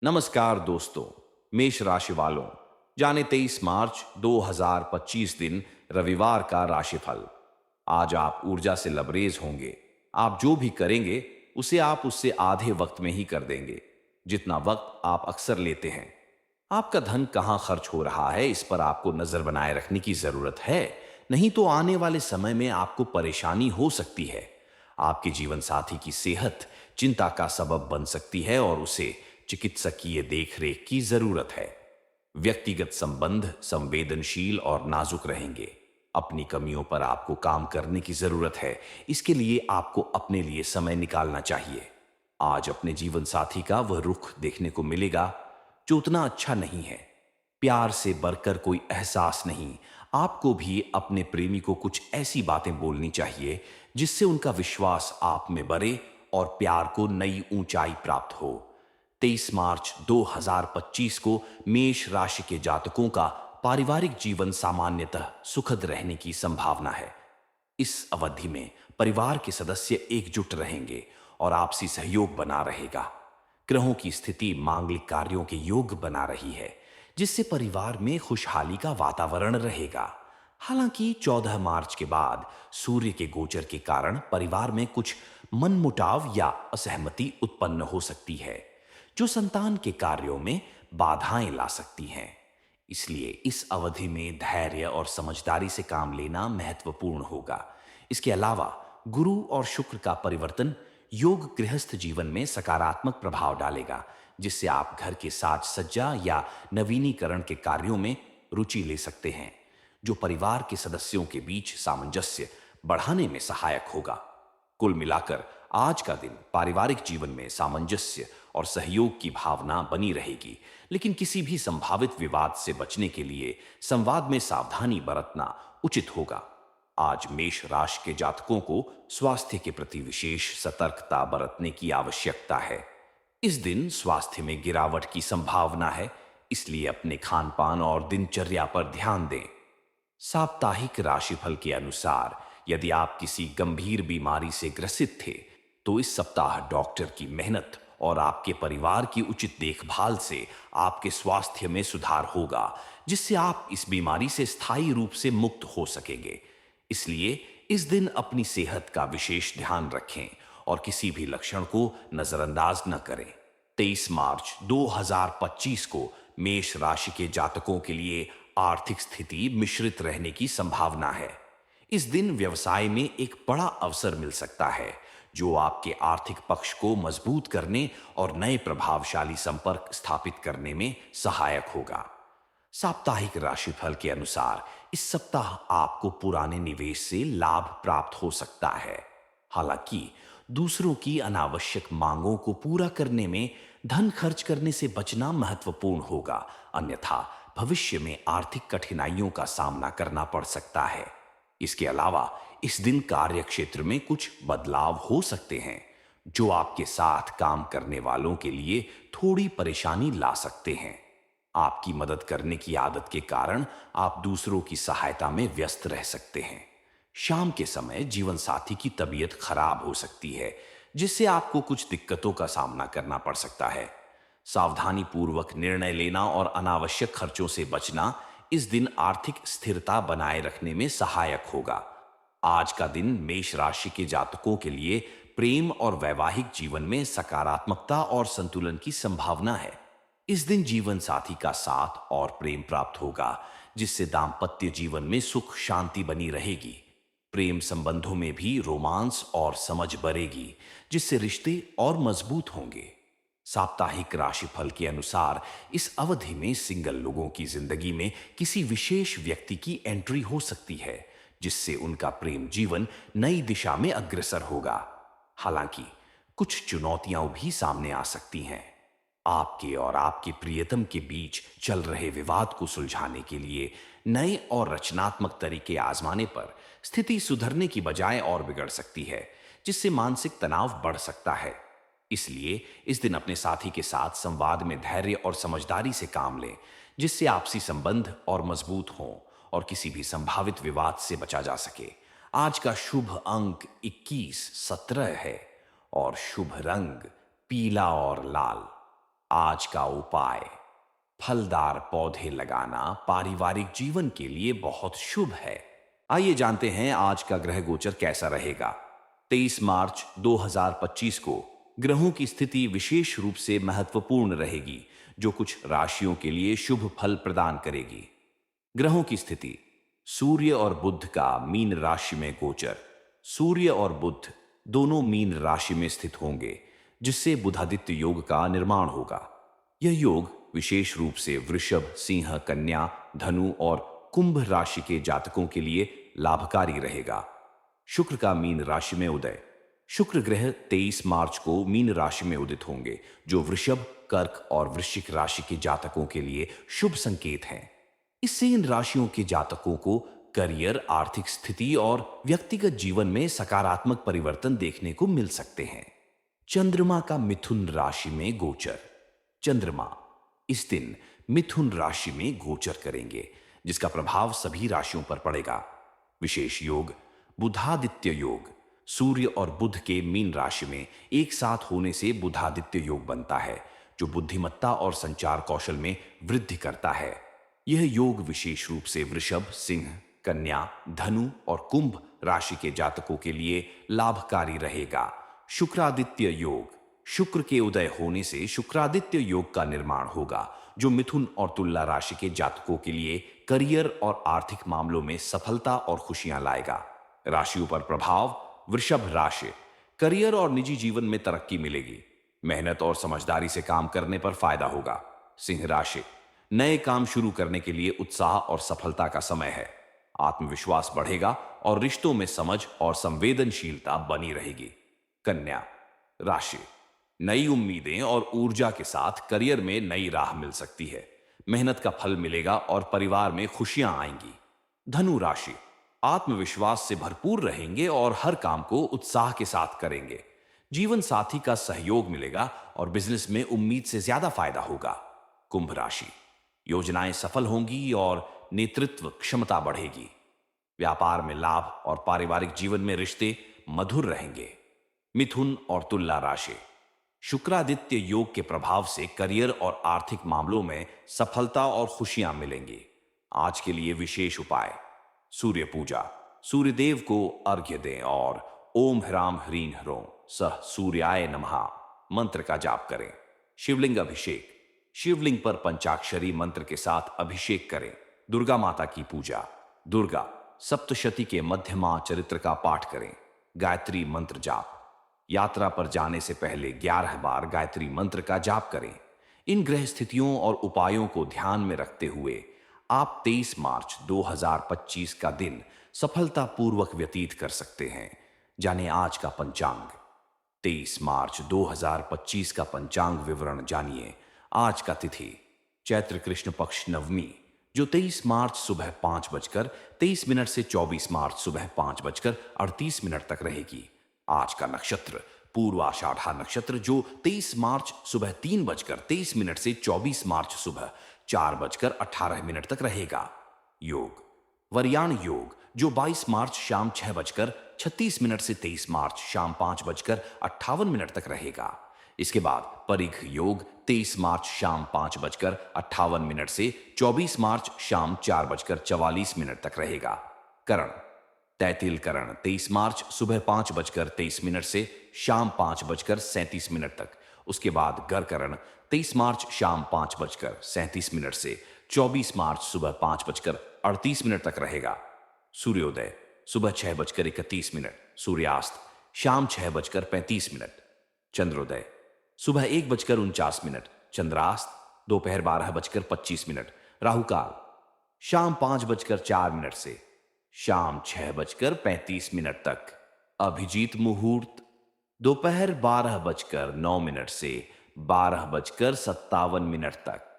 नमस्कार दोस्तों। मेष राशि वालों, जाने 23 मार्च 2025 दिन रविवार का राशिफल। आज आप ऊर्जा से लबरेज होंगे। आप जो भी करेंगे उसे आप उससे आधे वक्त में ही कर देंगे जितना वक्त आप अक्सर लेते हैं। आपका धन कहाँ खर्च हो रहा है इस पर आपको नजर बनाए रखने की जरूरत है, नहीं तो आने वाले समय में आपको परेशानी हो सकती है। आपके जीवन साथी की सेहत चिंता का सबब बन सकती है और उसे चिकित्सकीय देखरेख की जरूरत है। व्यक्तिगत संबंध संवेदनशील और नाजुक रहेंगे। अपनी कमियों पर आपको काम करने की जरूरत है। इसके लिए आपको अपने लिए समय निकालना चाहिए। आज अपने जीवन साथी का वह रुख देखने को मिलेगा जो उतना अच्छा नहीं है। प्यार से बढ़कर कोई एहसास नहीं। आपको भी अपने प्रेमी को कुछ ऐसी बातें बोलनी चाहिए जिससे उनका विश्वास आप में बढ़े और प्यार को नई ऊंचाई प्राप्त हो। 23 मार्च 2025 को मेष राशि के जातकों का पारिवारिक जीवन सामान्यतः सुखद रहने की संभावना है। इस अवधि में परिवार के सदस्य एकजुट रहेंगे और आपसी सहयोग बना रहेगा। ग्रहों की स्थिति मांगलिक कार्यों के योग बना रही है, जिससे परिवार में खुशहाली का वातावरण रहेगा। हालांकि 14 मार्च के बाद सूर्य के गोचर के कारण परिवार में कुछ मनमुटाव या असहमति उत्पन्न हो सकती है, जो संतान के कार्यों में बाधाएं ला सकती हैं। इसलिए इस अवधि में धैर्य और समझदारी से काम लेना महत्वपूर्ण होगा। इसके अलावा गुरु और शुक्र का परिवर्तन योग गृहस्थ जीवन में सकारात्मक प्रभाव डालेगा, जिससे आप घर के साज सज्जा या नवीनीकरण के कार्यों में रुचि ले सकते हैं, जो परिवार के सदस्यों के बीच सामंजस्य बढ़ाने में सहायक होगा। कुल मिलाकर आज का दिन पारिवारिक जीवन में सामंजस्य और सहयोग की भावना बनी रहेगी, लेकिन किसी भी संभावित विवाद से बचने के लिए संवाद में सावधानी बरतना उचित होगा। आज मेष राशि के जातकों को स्वास्थ्य के प्रति विशेष सतर्कता बरतने की आवश्यकता है। इस दिन स्वास्थ्य में गिरावट की संभावना है, इसलिए अपने खान पान और दिनचर्या पर ध्यान दें। साप्ताहिक राशिफल के अनुसार यदि आप किसी गंभीर बीमारी से ग्रसित थे, तो इस सप्ताह डॉक्टर की मेहनत और आपके परिवार की उचित देखभाल से आपके स्वास्थ्य में सुधार होगा, जिससे आप इस बीमारी से स्थायी रूप से मुक्त हो सकेंगे। इसलिए इस दिन अपनी सेहत का विशेष ध्यान रखें और किसी भी लक्षण को नजरअंदाज न करें। 23 मार्च 2025 को मेष राशि के जातकों के लिए आर्थिक स्थिति मिश्रित रहने की संभावना है। इस दिन व्यवसाय में एक बड़ा अवसर मिल सकता है, जो आपके आर्थिक पक्ष को मजबूत करने और नए प्रभावशाली संपर्क स्थापित करने में सहायक होगा। साप्ताहिक राशिफल के अनुसार इस सप्ताह आपको पुराने निवेश से लाभ प्राप्त हो सकता है। हालांकि दूसरों की अनावश्यक मांगों को पूरा करने में धन खर्च करने से बचना महत्वपूर्ण होगा, अन्यथा भविष्य में आर्थिक कठिनाइयों का सामना करना पड़ सकता है। इसके अलावा इस दिन कार्य क्षेत्र में कुछ बदलाव हो सकते हैं, जो आपके साथ काम करने वालों के लिए थोड़ी परेशानी ला सकते हैं। आपकी मदद करने की आदत के कारण आप दूसरों की सहायता में व्यस्त रह सकते हैं। शाम के समय जीवन साथी की तबीयत खराब हो सकती है, जिससे आपको कुछ दिक्कतों का सामना करना पड़ सकता है। सावधानी पूर्वक निर्णय लेना और अनावश्यक खर्चों से बचना इस दिन आर्थिक स्थिरता बनाए रखने में सहायक होगा। आज का दिन मेष राशि के जातकों के लिए प्रेम और वैवाहिक जीवन में सकारात्मकता और संतुलन की संभावना है। इस दिन जीवन साथी का साथ और प्रेम प्राप्त होगा, जिससे दाम्पत्य जीवन में सुख शांति बनी रहेगी। प्रेम संबंधों में भी रोमांस और समझ बढ़ेगी, जिससे रिश्ते और मजबूत होंगे। साप्ताहिक राशिफल के अनुसार इस अवधि में सिंगल लोगों की जिंदगी में किसी विशेष व्यक्ति की एंट्री हो सकती है, जिससे उनका प्रेम जीवन नई दिशा में अग्रसर होगा। हालांकि कुछ चुनौतियां भी सामने आ सकती हैं। आपके और आपके प्रियतम के बीच चल रहे विवाद को सुलझाने के लिए नए और रचनात्मक तरीके आजमाने पर स्थिति सुधरने की बजाय और बिगड़ सकती है, जिससे मानसिक तनाव बढ़ सकता है। इसलिए इस दिन अपने साथी के साथ संवाद में धैर्य और समझदारी से काम लें, जिससे आपसी संबंध और मजबूत हों और किसी भी संभावित विवाद से बचा जा सके। आज का शुभ अंक 21, 17 है और शुभ रंग पीला और लाल। आज का उपाय। फलदार पौधे लगाना पारिवारिक जीवन के लिए बहुत शुभ है। आइए जानते हैं आज का ग्रह गोचर कैसा रहेगा। 23 मार्च 2025 को ग्रहों की स्थिति विशेष रूप से महत्वपूर्ण रहेगी, जो कुछ राशियों के लिए शुभ फल प्रदान करेगी। ग्रहों की स्थिति। सूर्य और बुध का मीन राशि में गोचर। सूर्य और बुध दोनों मीन राशि में स्थित होंगे, जिससे बुधादित्य योग का निर्माण होगा। यह योग विशेष रूप से वृषभ, सिंह, कन्या, धनु और कुंभ राशि के जातकों के लिए लाभकारी रहेगा। शुक्र का मीन राशि में उदय। शुक्र ग्रह 23 मार्च को मीन राशि में उदित होंगे, जो वृषभ, कर्क और वृश्चिक राशि के जातकों के लिए शुभ संकेत हैं। इससे इन राशियों के जातकों को करियर, आर्थिक स्थिति और व्यक्तिगत जीवन में सकारात्मक परिवर्तन देखने को मिल सकते हैं। चंद्रमा का मिथुन राशि में गोचर। चंद्रमा इस दिन मिथुन राशि में गोचर करेंगे, जिसका प्रभाव सभी राशियों पर पड़ेगा। विशेष योग बुधादित्य योग। सूर्य और बुध के मीन राशि में एक साथ होने से बुधादित्य योग बनता है, जो बुद्धिमत्ता और संचार कौशल में वृद्धि करता है। यह योग विशेष रूप से वृषभ, सिंह, कन्या, धनु और कुंभ राशि के जातकों के लिए लाभकारी रहेगा। शुक्रादित्य योग। शुक्र के उदय होने से शुक्रादित्य योग का निर्माण होगा, जो मिथुन और तुला राशि के जातकों के लिए करियर और आर्थिक मामलों में सफलता और खुशियां लाएगा। राशियों पर प्रभाव। वृषभ राशि। करियर और निजी जीवन में तरक्की मिलेगी। मेहनत और समझदारी से काम करने पर फायदा होगा। सिंह राशि। नए काम शुरू करने के लिए उत्साह और सफलता का समय है। आत्मविश्वास बढ़ेगा और रिश्तों में समझ और संवेदनशीलता बनी रहेगी। कन्या राशि। नई उम्मीदें और ऊर्जा के साथ करियर में नई राह मिल सकती है। मेहनत का फल मिलेगा और परिवार में खुशियां आएंगी। धनु राशि। आत्मविश्वास से भरपूर रहेंगे और हर काम को उत्साह के साथ करेंगे। जीवन साथी का सहयोग मिलेगा और बिजनेस में उम्मीद से ज्यादा फायदा होगा। कुंभ राशि। योजनाएं सफल होंगी और नेतृत्व क्षमता बढ़ेगी। व्यापार में लाभ और पारिवारिक जीवन में रिश्ते मधुर रहेंगे। मिथुन और तुला राशि। शुक्रादित्य योग के प्रभाव से करियर और आर्थिक मामलों में सफलता और खुशियां मिलेंगी। आज के लिए विशेष उपाय। सूर्य पूजा। सूर्यदेव को अर्घ्य दें और ओम ह्राम ह्रीं ह्रों सह सूर्याय नमः मंत्र का जाप करें। शिवलिंग अभिषेक। शिवलिंग पर पंचाक्षरी मंत्र के साथ अभिषेक करें। दुर्गा माता की पूजा। दुर्गा सप्तशती के मध्यमा चरित्र का पाठ करें। गायत्री मंत्र जाप। यात्रा पर जाने से पहले 11 बार गायत्री मंत्र का जाप करें। इन ग्रह स्थितियों और उपायों को ध्यान में रखते हुए आप 23 मार्च 2025 का दिन सफलतापूर्वक व्यतीत कर सकते हैं। जाने आज का पंचांग। 23 मार्च 2025 का पंचांग विवरण जानिए। आज का तिथि चैत्र कृष्ण पक्ष नवमी, जो 23 मार्च सुबह 5:23 से 24 मार्च सुबह 5:38 तक रहेगी। आज का नक्षत्र पूर्वाषाढ़ा नक्षत्र, जो 23 मार्च सुबह 3:23 से 24 मार्च सुबह 4:18 तक रहेगा। योग वरयान योग, जो 22 मार्च शाम 6:36 से 23 मार्च शाम 5:58 तक रहेगा। इसके बाद परिघ योग 23 मार्च शाम 5:58 से 24 मार्च शाम 4:44 तक रहेगा। करण तैतिल करण 23 मार्च सुबह 5:23 से शाम 5:37 तक। उसके बाद गरकरण 23 मार्च शाम 5:37 से 24 मार्च सुबह 5:38 तक रहेगा। सूर्योदय सुबह 6:31। सूर्यास्त शाम 6:35। चंद्रोदय सुबह 1:49। चंद्रास्त दोपहर 12:25। राहुकाल शाम 5:04 से शाम 6:35 तक। अभिजीत मुहूर्त दोपहर 12:09 से 12:57 तक।